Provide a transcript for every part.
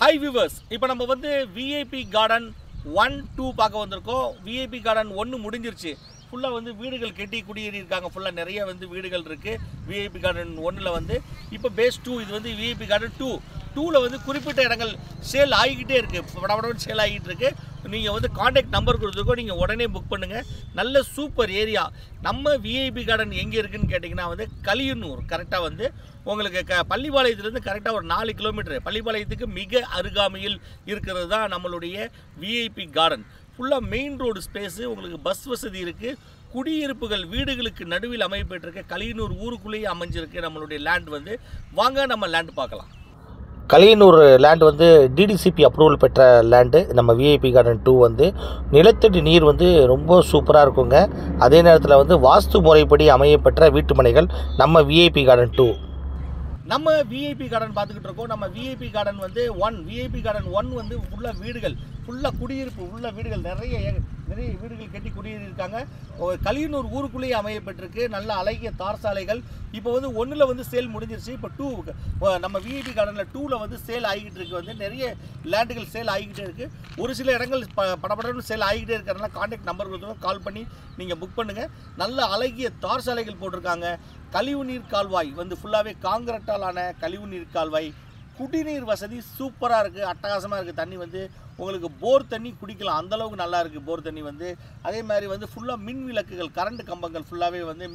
Hi viewers, இப்போ நம்ம வந்து விஐபி கார்டன் 1, 2 பார்க்க வந்திருக்கோம். விஐபி கார்டன் 1 முடிஞ்சிருச்சு. ஃபுல்லாக வந்து வீடுகள் கட்டி குடியேறி இருக்காங்க. ஃபுல்லாக நிறைய வந்து வீடுகள் இருக்குது விஐபி கார்டன் 1ல் வந்து. இப்போ பேஸ் 2 இது வந்து விஐபி கார்டன் 2ல் வந்து குறிப்பிட்ட இடங்கள் சேல் ஆகிக்கிட்டே இருக்குது. படபடன்னு சேல் ஆகிட்டு இருக்குது. நீங்கள் வந்து காண்டாக்ட் நம்பர் கொடுத்துருக்கோம், நீங்கள் உடனே புக் பண்ணுங்கள். நல்ல சூப்பர் ஏரியா. நம்ம விஐபி கார்டன் எங்கே இருக்குதுன்னு கேட்டிங்கன்னா வந்து கலியனூர். கரெக்டாக வந்து உங்களுக்கு பள்ளிப்பாளையத்துலேருந்து கரெக்டாக ஒரு 4 கிலோமீட்டர் பள்ளிப்பாளையத்துக்கு மிக அருகாமையில் இருக்கிறது தான் நம்மளுடைய விஐபி கார்டன். ஃபுல்லாக மெயின் ரோடு ஸ்பேஸு, உங்களுக்கு பஸ் வசதி இருக்குது. குடியிருப்புகள் வீடுகளுக்கு நடுவில் அமைப்பெற்றிருக்க கலியனூர் ஊருக்குள்ளேயே அமைஞ்சிருக்கு நம்மளுடைய லேண்ட் வந்து. வாங்க நம்ம லேண்ட் பார்க்கலாம். கலியனூர் லேண்ட் வந்து டிடிசிபி அப்ரூவல் பெற்ற லேண்டு. நம்ம விஐபி கார்டன் 2 வந்து நிலத்தடி நீர் வந்து ரொம்ப சூப்பராக இருக்குங்க. அதே நேரத்தில் வந்து வாஸ்து முறைப்படி அமையப்பெற்ற வீட்டுமனைகள் நம்ம விஐபி கார்டன் 2. நம்ம விஐபி கார்டன் பார்த்துக்கிட்டு இருக்கோம். நம்ம விஐபி கார்டன் வந்து விஐபி கார்டன் 1 வந்து ஃபுல்லாக வீடுகள், ஃபுல்லாக குடியிருப்பு உள்ள வீடுகள், நிறைய வீடுகள் கட்டி குடியேறி இருக்காங்க. கலியனூர் ஊருக்குள்ளேயே அமையப்பட்டிருக்கு. நல்ல அழகிய தார் சாலைகள். இப்போ வந்து 1ல் வந்து சேல் முடிஞ்சிருச்சு. இப்போ 2 நம்ம விஐபி கார்டனில் 2ல் வந்து சேல் ஆகிக்கிட்டு இருக்கு. வந்து நிறைய லேண்டுகள் சேல் ஆகிக்கிட்டே இருக்குது. ஒரு சில இடங்கள் படப்படன்னு சேல் ஆகிக்கிட்டே இருக்கிறதுனால காண்டாக்ட் நம்பர் கொடுத்துருவோம், கால் பண்ணி நீங்கள் புக் பண்ணுங்கள். நல்ல அழகிய தார் சாலைகள் போட்டிருக்காங்க. கழிவு நீர் கால்வாய் வந்து ஃபுல்லாகவே காங்கிரட்டாலான கழிவு நீர் கால்வாய். குடிநீர் வசதி சூப்பராக இருக்குது, அட்டகாசமாக இருக்குது. தண்ணி வந்து உங்களுக்கு போர் தண்ணி குடிக்கலாம், அந்தளவுக்கு நல்லா இருக்குது போர் தண்ணி வந்து. அதே மாதிரி வந்து ஃபுல்லாக மின் விளக்குகள், கரண்ட் கம்பங்கள் ஃபுல்லாகவே வந்து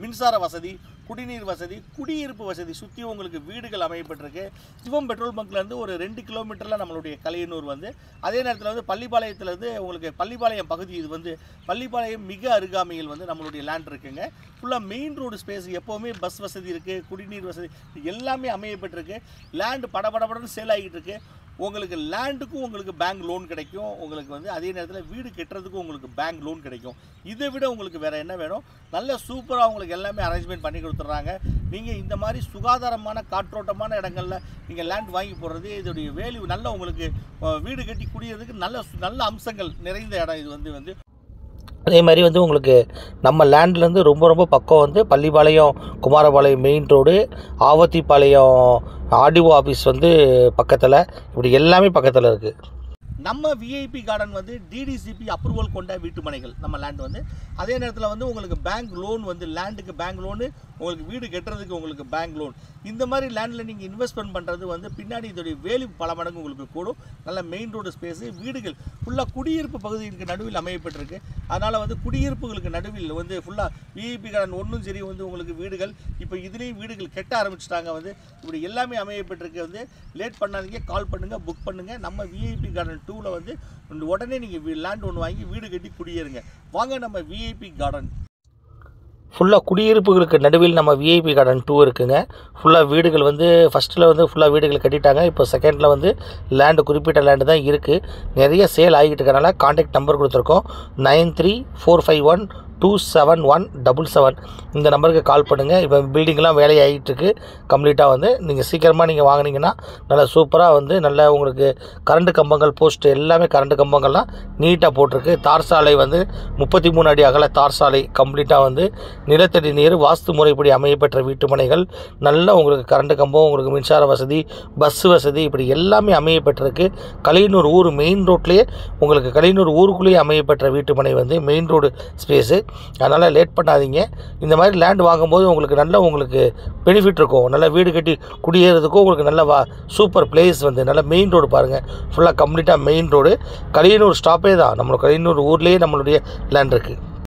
மின்சார வசதி, குடிநீர் வசதி, குடியிருப்பு வசதி சுற்றி உங்களுக்கு வீடுகள் அமையப்பட்டிருக்கு. சிவம் பெட்ரோல் பங்க்லேருந்து ஒரு 2 கிலோமீட்டரில் நம்மளுடைய கலியனூர் வந்து. அதே நேரத்தில் வந்து பள்ளிப்பாளையத்துலேருந்து உங்களுக்கு பள்ளிப்பாளையம் பகுதி, இது வந்து பள்ளிப்பாளையம் மிக அருகாமையில் வந்து நம்மளுடைய லேண்ட் இருக்குங்க. ஃபுல்லாக மெயின் ரோடு ஸ்பேஸ், எப்போவுமே பஸ் வசதி இருக்குது, குடிநீர் வசதி எல்லாமே அமையப்பட்டிருக்கு. லேண்டு படபடன்னு சேல் ஆகிட்டு இருக்கு. உங்களுக்கு லேண்டுக்கும் உங்களுக்கு பேங்க் லோன் கிடைக்கும். உங்களுக்கு வந்து அதே நேரத்தில் வீடு கட்டுறதுக்கும் உங்களுக்கு பேங்க் லோன் கிடைக்கும். இதை விட உங்களுக்கு வேறு என்ன வேணும்? நல்ல சூப்பராக உங்களுக்கு எல்லாமே அரேஞ்ச்மெண்ட் பண்ணி கொடுத்துட்றாங்க. நீங்கள் இந்த மாதிரி சுகாதாரமான காற்றோட்டமான இடங்களில் நீங்கள் லேண்ட் வாங்கி போடுறது இதோடைய வேல்யூ. நல்ல உங்களுக்கு வீடு கட்டி குடியறதுக்கு நல்ல அம்சங்கள் நிறைந்த இடம் இது வந்து. அதே மாதிரி வந்து உங்களுக்கு நம்ம லேண்ட்லேருந்து ரொம்ப பக்கம் வந்து Pallipalayam, Kumarapalayam main road, Avathipalayam RTO office வந்து பக்கத்தில், இப்படி எல்லாமே பக்கத்தில் இருக்குது. நம்ம விஐபி கார்டன் வந்து டிடிசிபி அப்ரூவல் கொண்ட வீட்டுமனைகள் நம்ம லேண்ட் வந்து. அதே நேரத்தில் வந்து உங்களுக்கு பேங்க் லோன் வந்து, லேண்டுக்கு பேங்க் லோனு, உங்களுக்கு வீடு கட்டுறதுக்கு உங்களுக்கு பேங்க் லோன். இந்த மாதிரி லேண்டில் நீங்கள் இன்வெஸ்ட்மெண்ட் பண்ணுறது வந்து பின்னாடி இதோடைய வேல்யூ பல மடங்கு உங்களுக்கு கூடும். நல்ல மெயின் ரோடு ஸ்பேஸு, வீடுகள் ஃபுல்லாக குடியிருப்பு பகுதிக்கு நடுவில் அமையப்பட்டிருக்கு. அதனால் வந்து குடியிருப்புகளுக்கு நடுவில் வந்து ஃபுல்லாக விஐபி கார்டன் 1ம் சரி வந்து உங்களுக்கு வீடுகள், இப்போ இதுலேயும் வீடுகள் கட்ட ஆரம்பிச்சிட்டாங்க வந்து. இப்படி எல்லாமே அமையப்பட்டிருக்கு வந்து. லேட் பண்ணாதீங்க, கால் பண்ணுங்கள், புக் பண்ணுங்கள். நம்ம விஐபி கார்டன் 2ல் வந்து உடனே நீங்கள் லேண்ட் ஒன்று வாங்கி வீடு கட்டி குடியேறுங்க. வாங்க நம்ம விஐபி கார்டன். ஃபுல்லாக குடியிருப்புகளுக்கு நடுவில் நம்ம விஐபி கார்டன் 2 இருக்குங்க. ஃபுல்லாக வீடுகள் வந்து ஃபஸ்ட்டில் வந்து ஃபுல்லாக வீடுகள் கட்டிட்டாங்க. இப்போ செகண்டில் வந்து லேண்டு, குறிப்பிட்ட லேண்டு தான் இருக்குது. நிறைய சேல் ஆகிட்டு இருக்கனால காண்டாக்ட் நம்பர் கொடுத்துருக்கோம், 9345127177. இந்த நம்பருக்கு கால் பண்ணுங்கள். இப்போ பில்டிங்லாம் வேலையாகிட்டுருக்கு கம்ப்ளீட்டாக வந்து. நீங்கள் சீக்கிரமாக நீங்கள் வாங்கினீங்கன்னா நல்லா சூப்பராக வந்து நல்ல உங்களுக்கு கரண்ட் கம்பங்கள், போஸ்ட்டு எல்லாமே கரண்ட் கம்பங்கள்லாம் நீட்டாக போட்டிருக்கு. தார் சாலை வந்து 33 அடி அகல தார் சாலை கம்ப்ளீட்டாக வந்து. நிலத்தடி நீர் வாஸ்து முறைப்படி அமையப்பெற்ற வீட்டுமனைகள். நல்ல உங்களுக்கு கரண்ட் கம்பம், உங்களுக்கு மின்சார வசதி, பஸ் வசதி, இப்படி எல்லாமே அமையப்பெற்றிருக்கு. கலியனூர் ஊர் மெயின் ரோட்லேயே, உங்களுக்கு கலியனூர் ஊருக்குள்ளேயே அமையப்பெற்ற வீட்டுமனை வந்து மெயின் ரோடு ஸ்பேஸு. அதனால் லேட் பண்ணாதீங்க. இந்த மாதிரி லேண்ட் வாங்கும்போது உங்களுக்கு நல்ல உங்களுக்கு பெனிஃபிட் இருக்கும். நல்ல வீடு கட்டி குடியேறதுக்கும் உங்களுக்கு நல்ல சூப்பர் பிளேஸ் வந்து. நல்ல மெயின் ரோடு பாருங்கள், ஃபுல்லாக கம்ப்ளீட்டாக மெயின் ரோடு. கலியனூர் ஸ்டாப்பே தான், நம்மளோட கலியனூர் ஊர்லேயே நம்மளுடைய லேண்ட் இருக்குது.